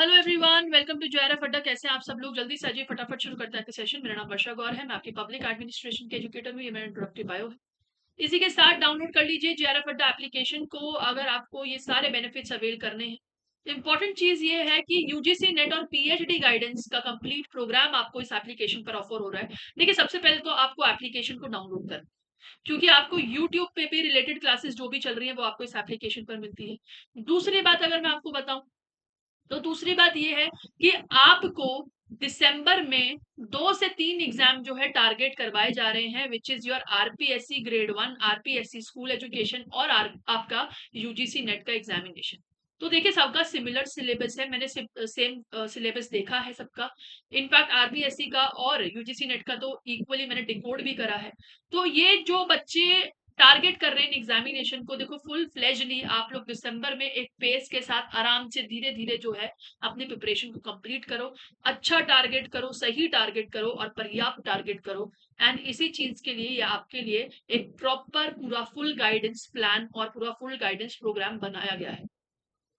Hello everyone, welcome to JRF Adda. कैसे हैं आप सब लोग? जल्दी से आइए, फटाफट शुरू करते हैं आज का सेशन। मेरा नाम वर्षा गौर है, मैं आपकी पब्लिक एडमिनिस्ट्रेशन के एजुकेटर हूँ। ये मेरा इंट्रोडक्टरी बायो है। इसी के साथ डाउनलोड कर लीजिए JRF अड्डा एप्लीकेशन को, अगर आपको ये सारे बेनिफिट्स अवेल करने हैं। इंपॉर्टेंट चीज ये है कि यूजीसी नेट और पीएचडी गाइडेंस का कंप्लीट प्रोग्राम आपको इस एप्लीकेशन पर ऑफर हो रहा है। देखिए, सबसे पहले तो आपको एप्लीकेशन को डाउनलोड करना, क्योंकि आपको यूट्यूब पे भी रिलेटेड क्लासेस जो भी चल रही है वो आपको इस एप्लीकेशन पर मिलती है। दूसरी बात अगर मैं आपको बताऊं, तो दूसरी बात ये है कि आपको दिसंबर में 2 से 3 एग्जाम जो है टारगेट करवाए जा रहे हैं, which is your RPSC grade 1, RPSC school education और आपका यूजीसी नेट का एग्जामिनेशन। तो देखिए, सबका सिमिलर सिलेबस है, मैंने सेम सिलेबस देखा है सबका। इनफैक्ट आरपीएससी का और यूजीसी नेट का तो इक्वली मैंने डिकोड भी करा है। तो ये जो बच्चे टारगेट कर रहे हैं एग्जामिनेशन को, देखो फुल फ्लेजली आप लोग दिसंबर में एक पेस के साथ आराम से धीरे धीरे जो है अपनी प्रिपरेशन को कंप्लीट करो। अच्छा टारगेट करो, सही टारगेट करो और पर्याप्त टारगेट करो। एंड इसी चीज के लिए या आपके लिए एक प्रॉपर पूरा फुल गाइडेंस प्लान और पूरा फुल गाइडेंस प्रोग्राम बनाया गया है।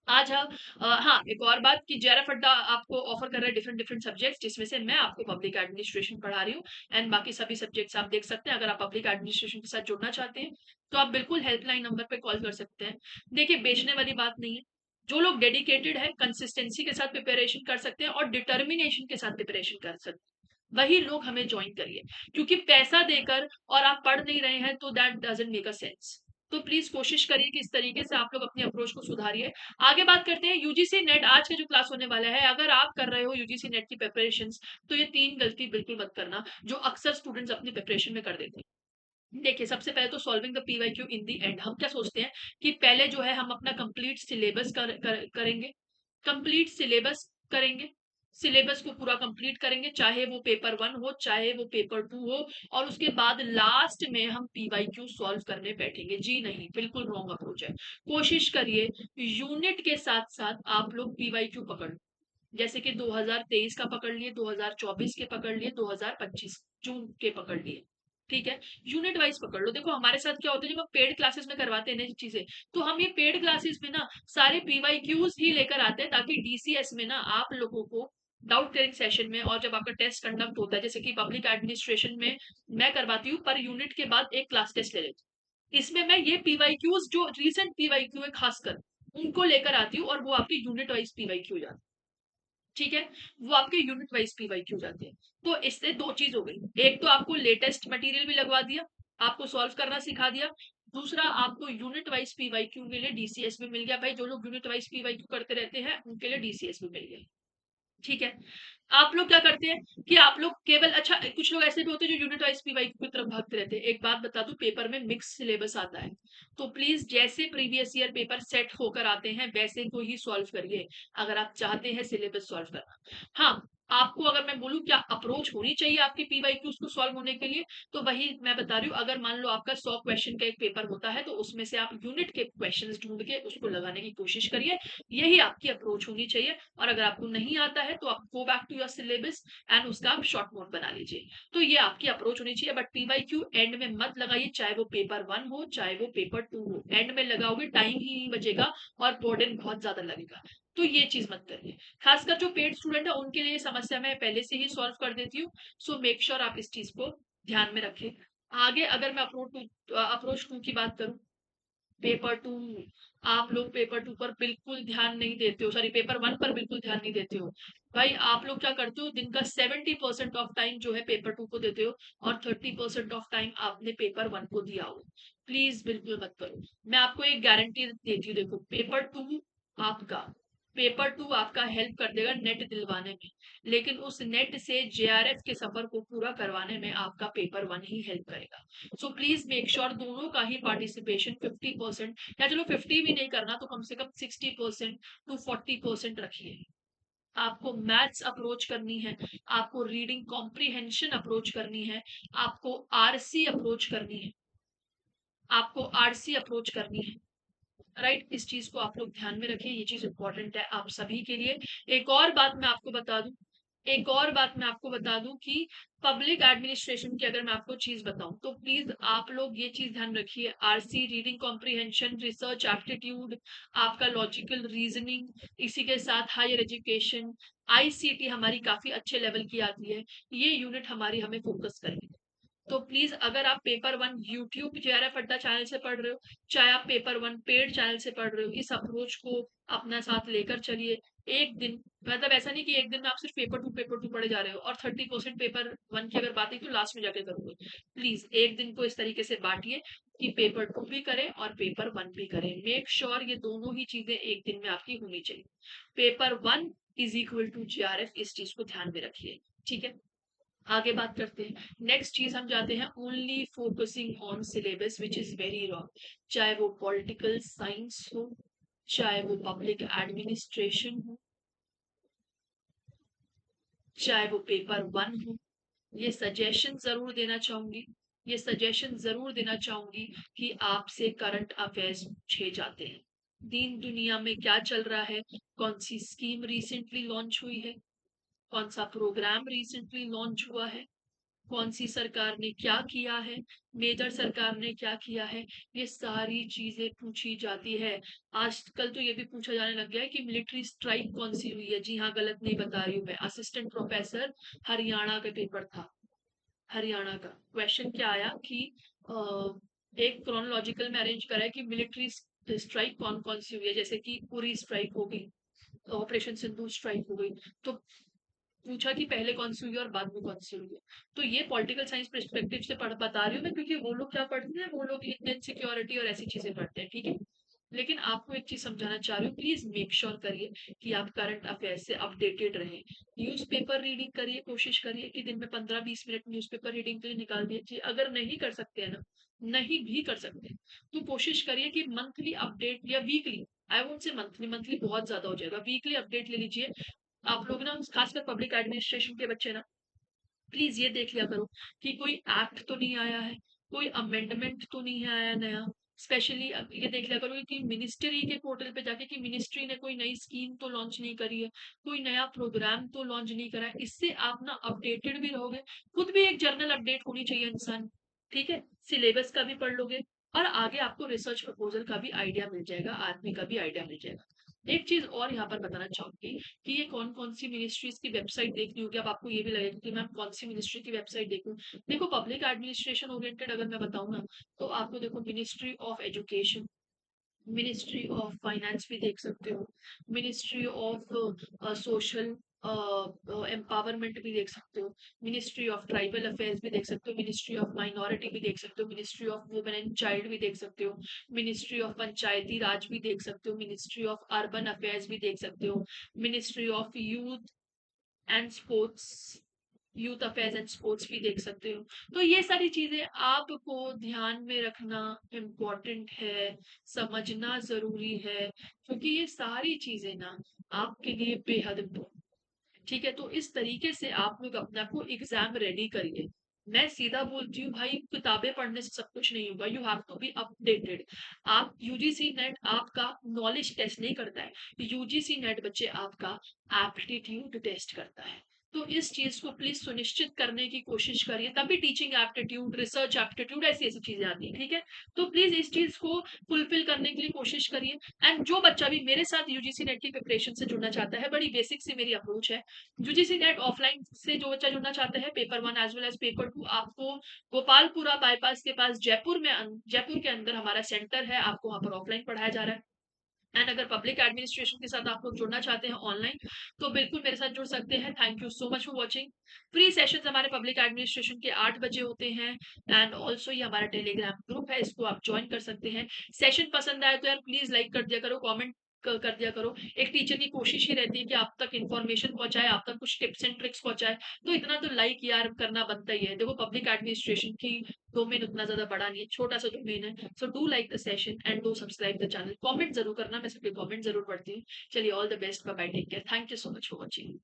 आज हाँ, एक और बात कि JRF अड्डा आपको ऑफर कर रहा है डिफरेंट डिफरेंट सब्जेक्ट्स, जिसमें से मैं आपको पब्लिक एडमिनिस्ट्रेशन पढ़ा रही हूँ। एंड बाकी सभी सब्जेक्ट्स आप देख सकते हैं। अगर आप पब्लिक एडमिनिस्ट्रेशन के साथ जुड़ना चाहते हैं तो आप बिल्कुल हेल्पलाइन नंबर पे कॉल कर सकते हैं। देखिए, बेचने वाली बात नहीं है। जो लोग डेडिकेटेड है, कंसिस्टेंसी के साथ प्रिपरेशन कर सकते हैं और डिटर्मिनेशन के साथ प्रिपरेशन कर सकते हैं, वही लोग हमें ज्वाइन करिए। क्योंकि पैसा देकर और आप पढ़ नहीं रहे हैं तो that doesn't make a sense. तो प्लीज कोशिश करिए कि इस तरीके से आप लोग अपनी अप्रोच को सुधारिए। आगे बात करते हैं यूजीसी नेट। आज का जो क्लास होने वाला है, अगर आप कर रहे हो यूजीसी नेट की प्रिपरेशन, तो ये 3 गलती बिल्कुल मत करना जो अक्सर स्टूडेंट्स अपनी प्रिपरेशन में कर देते हैं। देखिए, सबसे पहले तो solving the PYQ in the and. हम क्या सोचते हैं कि पहले जो है हम अपना कंप्लीट सिलेबस करेंगे, कंप्लीट सिलेबस करेंगे, सिलेबस को पूरा कंप्लीट करेंगे, चाहे वो पेपर 1 हो चाहे वो पेपर 2 हो, और उसके बाद लास्ट में हम पीवाईक्यू सॉल्व करने बैठेंगे। जी नहीं, बिल्कुल रॉन्ग अप्रोच है। कोशिश करिए यूनिट के साथ साथ आप लोग पीवाईक्यू पकड़, जैसे कि 2023 का पकड़ लिए, 2024 के पकड़ लिए, 2025 जून के पकड़ लिए। ठीक है, यूनिट वाइज पकड़ लो। देखो, हमारे साथ क्या होता है, जब हम पेड क्लासेस में करवाते हैं ना चीजें, तो हम ये पेड क्लासेस में ना सारे पीवाईक्यूज ही लेकर आते हैं, ताकि डीसीएस में ना आप लोगों को डाउट क्लियरिंग सेशन में और जब आपका टेस्ट कंडक्ट होता है, जैसे कि पब्लिक एडमिनिस्ट्रेशन में मैं करवाती हूँ, पर यूनिट के बाद एक क्लास टेस्ट ले लेती हूँ। इसमें मैं ये पीवाईक्यूज जो रिसेंट पीवाईक्यू है खासकर उनको लेकर आती हूँ, और वो आपकी यूनिट वाइज पीवाईक्यू जाती है। ठीक है, वो आपके यूनिट वाइज पीवाईक्यू जाते हैं। तो इससे दो चीज हो गई, एक तो आपको लेटेस्ट मटेरियल भी लगवा दिया, आपको सॉल्व करना सिखा दिया। दूसरा, आपको यूनिट वाइज पीवाईक्यू के लिए डीसीएस भी मिल गया। भाई, जो लोग यूनिट वाइज पीवाईक्यू करते रहते हैं उनके लिए डीसीएस भी मिल गया। ठीक है, आप लोग क्या करते हैं कि आप लोग केवल, अच्छा कुछ लोग ऐसे भी होते हैं जो यूनिट वाइज पीवाईक्यू की तरफ भागते रहते हैं। एक बात बता दूं, पेपर में मिक्स सिलेबस आता है, तो प्लीज जैसे प्रीवियस ईयर पेपर सेट होकर आते हैं वैसे को ही सॉल्व करिए, अगर आप चाहते हैं सिलेबस सॉल्व करना। हाँ, आपको अगर मैं बोलूं क्या अप्रोच होनी चाहिए आपकी पीवाईक्यूज को सॉल्व होने के लिए, तो वही मैं बता रही हूँ। अगर मान लो आपका 100 क्वेश्चन का एक पेपर होता है, तो उसमें से आप यूनिट के क्वेश्चंस ढूंढ के उसको लगाने की कोशिश करिए। यही आपकी अप्रोच होनी चाहिए। और अगर आपको नहीं आता है तो आप go back to your syllabus and उसका आप शॉर्ट नोट बना लीजिए। तो ये आपकी अप्रोच होनी चाहिए। बट पीवाईक्यू एंड में मत लगाइए, चाहे वो पेपर 1 हो चाहे वो पेपर 2 हो। एंड में लगाओगे टाइम ही नहीं बचेगा और बर्डन बहुत ज्यादा लगेगा। तो ये चीज मत करिए। खासकर जो पेड स्टूडेंट है उनके लिए समस्या मैं पहले से ही सॉल्व कर देती हूँ। सो मेक श्योर आप इस चीज को ध्यान में रखें। आगे अगर मैं अप्रोच 2 की बात करूं, पेपर 2, आप लोग पेपर 2 पर बिल्कुल ध्यान नहीं देते हो, सॉरी पेपर 1 पर बिल्कुल ध्यान नहीं देते हो। भाई, आप लोग क्या करते हो, दिन का 70% ऑफ टाइम जो है पेपर 2 को देते हो और 30% ऑफ टाइम आपने पेपर 1 को दिया हो। प्लीज बिल्कुल मत करो। मैं आपको एक गारंटी देती हूँ, देखो आपका पेपर टू आपका हेल्प कर देगा नेट दिलवाने में, लेकिन उस नेट से जेआरएफ के सफर को पूरा करवाने में आपका पेपर 1 ही हेल्प करेगा। सो प्लीज मेक श्योर दोनों का ही पार्टिसिपेशन 50%, या चलो 50 भी नहीं करना तो कम से कम 60% टू 40% रखिए। आपको मैथ्स अप्रोच करनी है, आपको रीडिंग कॉम्प्रीहेंशन अप्रोच करनी है, आपको आरसी अप्रोच करनी है, आपको आरसी अप्रोच करनी है। राइट, इस चीज को आप लोग ध्यान में रखिए, ये चीज इंपॉर्टेंट है आप सभी के लिए। एक और बात मैं आपको बता दूं, एक और बात मैं आपको बता दूं कि पब्लिक एडमिनिस्ट्रेशन की अगर मैं आपको चीज बताऊं तो प्लीज आप लोग ये चीज ध्यान रखिए, RC reading comprehension, research aptitude, आपका लॉजिकल रीजनिंग, इसी के साथ हायर एजुकेशन, आईसीटी हमारी काफी अच्छे लेवल की आती है, ये यूनिट हमारी हमें फोकस करेंगे। तो प्लीज अगर आप पेपर वन यूट्यूब जेआरएफ अड्डा चैनल से पढ़ रहे हो, चाहे आप पेपर वन पेड चैनल से पढ़ रहे हो, इस अप्रोच को अपना साथ लेकर चलिए। एक दिन, मतलब ऐसा नहीं कि एक दिन में आप सिर्फ पेपर टू पढ़े जा रहे हो और 30% पेपर वन की अगर बात है तो लास्ट में जाके करोगे। प्लीज एक दिन को इस तरीके से बांटिए कि पेपर टू भी करें और पेपर वन भी करें। मेक श्योर ये दोनों ही चीजें एक दिन में आपकी होनी चाहिए। Paper one is equal to JRF, इस चीज को ध्यान में रखिए। ठीक है, आगे बात करते हैं। नेक्स्ट चीज हम जाते हैं, only focusing on syllabus, which is very wrong. चाहे वो पॉलिटिकल साइंस हो, चाहे वो पब्लिक एडमिनिस्ट्रेशन हो, चाहे वो पेपर वन हो, ये सजेशन जरूर देना चाहूंगी, ये सजेशन जरूर देना चाहूंगी कि आपसे करंट अफेयर्स पूछे जाते हैं। दीन दुनिया में क्या चल रहा है, कौन सी स्कीम रिसेंटली लॉन्च हुई है, कौन सा प्रोग्राम रिसेंटली लॉन्च हुआ है, कौन सी सरकार ने क्या किया है, मेजर सरकार ने क्या किया है, ये सारी चीजें पूछी जाती है। आजकल तो ये भी पूछा जाने लग गया है कि मिलिट्री स्ट्राइक कौन सी हुई है। जी हाँ, गलत नहीं बता रही हूँ मैं, असिस्टेंट प्रोफेसर हरियाणा का पेपर था। हरियाणा का क्वेश्चन क्या आया कि एक क्रोनोलॉजिकल में अरेंज करा है कि मिलिट्री स्ट्राइक कौन कौन सी हुई है, जैसे कि उरी स्ट्राइक हो गई, ऑपरेशन सिंधु स्ट्राइक हो गई। तो पूछा कि पहले कौन सी हुई है और बाद में कौन सी हुई है। तो ये पॉलिटिकल साइंस पर्सपेक्टिव से पढ़ बता रही हूँ मैं, क्योंकि वो लोग क्या पढ़ते हैं, वो लोग इंडियन सिक्योरिटी और ऐसी चीजें पढ़ते हैं। ठीक है, लेकिन आपको एक चीज समझाना चाह रही हूँ, प्लीज मेक श्योर करिए कि आप करंट अफेयर से अपडेटेड रहें। न्यूज़पेपर रीडिंग करिए, कोशिश करिए कि दिन में 15-20 मिनट न्यूज़पेपर रीडिंग के लिए निकाल दीजिए। अगर नहीं कर सकते हैं ना, नहीं भी कर सकते हैं, तो कोशिश करिए कि मंथली अपडेट या weekly, I won't say monthly, monthly बहुत ज्यादा हो जाएगा, वीकली अपडेट ले लीजिए। आप लोग ना, खासकर पब्लिक एडमिनिस्ट्रेशन के बच्चे ना, प्लीज ये देख लिया करो कि कोई एक्ट तो नहीं आया है, कोई अमेंडमेंट तो नहीं आया नया। स्पेशली ये देख लिया करो कि मिनिस्ट्री के पोर्टल पे जाके कि मिनिस्ट्री ने कोई नई स्कीम तो लॉन्च नहीं करी है, कोई नया प्रोग्राम तो लॉन्च नहीं करा है। इससे आप ना अपडेटेड भी रहोगे, खुद भी एक जर्नल अपडेट होनी चाहिए इंसान। ठीक है, सिलेबस का भी पढ़ लोगे और आगे आपको रिसर्च प्रपोजल का भी आइडिया मिल जाएगा, आर्मी का भी आइडिया मिल जाएगा। एक चीज और यहाँ पर बताना चाहूंगी कि ये कौन कौन सी मिनिस्ट्रीज की वेबसाइट देखनी होगी। अब आपको ये भी लगेगा कि मैम कौन सी मिनिस्ट्री की वेबसाइट देखूं। देखो, पब्लिक एडमिनिस्ट्रेशन ओरिएंटेड अगर मैं बताऊं ना, तो आपको देखो ministry of education, ministry of finance भी देख सकते हो, मिनिस्ट्री ऑफ सोशल एम्पावरमेंट भी देख सकते हो, मिनिस्ट्री ऑफ ट्राइबल अफेयर्स भी देख सकते हो, मिनिस्ट्री ऑफ माइनॉरिटी भी देख सकते हो, ministry of women and child भी देख सकते हो, मिनिस्ट्री ऑफ पंचायती राज भी देख सकते हो, मिनिस्ट्री ऑफ अर्बन अफेयर्स भी देख सकते हो, ministry of youth and sports, youth affairs and sports भी देख सकते हो। तो ये सारी चीजें आपको ध्यान में रखना इम्पोर्टेंट है, समझना जरूरी है, क्योंकि ये सारी चीजें ना आपके लिए बेहद इम्पोर्टेंट। ठीक है, तो इस तरीके से आप लोग अपने आप को एग्जाम रेडी करिए। मैं सीधा बोलती हूँ भाई, किताबें पढ़ने से सब कुछ नहीं होगा, you have to be updated. आप यूजीसी नेट आपका नॉलेज टेस्ट नहीं करता है, यूजीसी नेट बच्चे आपका एप्टीट्यूड टेस्ट करता है। तो इस चीज को प्लीज सुनिश्चित करने की कोशिश करिए, तभी टीचिंग एप्टीट्यूड, रिसर्च एप्टीट्यूड, ऐसी ऐसी चीजें आती है। ठीक है, तो प्लीज इस चीज को फुलफिल करने के लिए कोशिश करिए। एंड जो बच्चा भी मेरे साथ यूजीसी नेट की प्रिपरेशन से जुड़ना चाहता है, बड़ी बेसिक सी मेरी अप्रोच है। यूजीसी नेट ऑफलाइन से जो बच्चा जुड़ना चाहता है, paper one as well as paper two, आपको गोपालपुरा बाईपास के पास जयपुर में, जयपुर के अंदर हमारा सेंटर है, आपको वहां पर ऑफलाइन पढ़ाया जा रहा है। एंड अगर पब्लिक एडमिनिस्ट्रेशन के साथ आप लोग जुड़ना चाहते हैं ऑनलाइन, तो बिल्कुल मेरे साथ जुड़ सकते हैं। Thank you so much for watching. Free sessions हमारे पब्लिक एडमिनिस्ट्रेशन के 8 बजे होते हैं। एंड ऑल्सो ये हमारा टेलीग्राम ग्रुप है, इसको आप ज्वाइन कर सकते हैं। सेशन पसंद आए तो यार प्लीज लाइक कर दिया करो, कमेंट कर दिया करो। एक टीचर की कोशिश ही रहती है कि आप तक इन्फॉर्मेशन पहुंचाए, आप तक कुछ टिप्स एंड ट्रिक्स पहुंचाए, तो इतना तो लाइक यार करना बनता ही है। देखो, पब्लिक एडमिनिस्ट्रेशन की डोमेन उतना ज्यादा बड़ा नहीं है, छोटा सा डोमेन है। So do like the session and do subscribe the channel. Comment जरूर करना, मैं सबके कमेंट जरूर पढ़ती हूँ। चलिए, all the best, bye bye, take care, thank you so much for watching.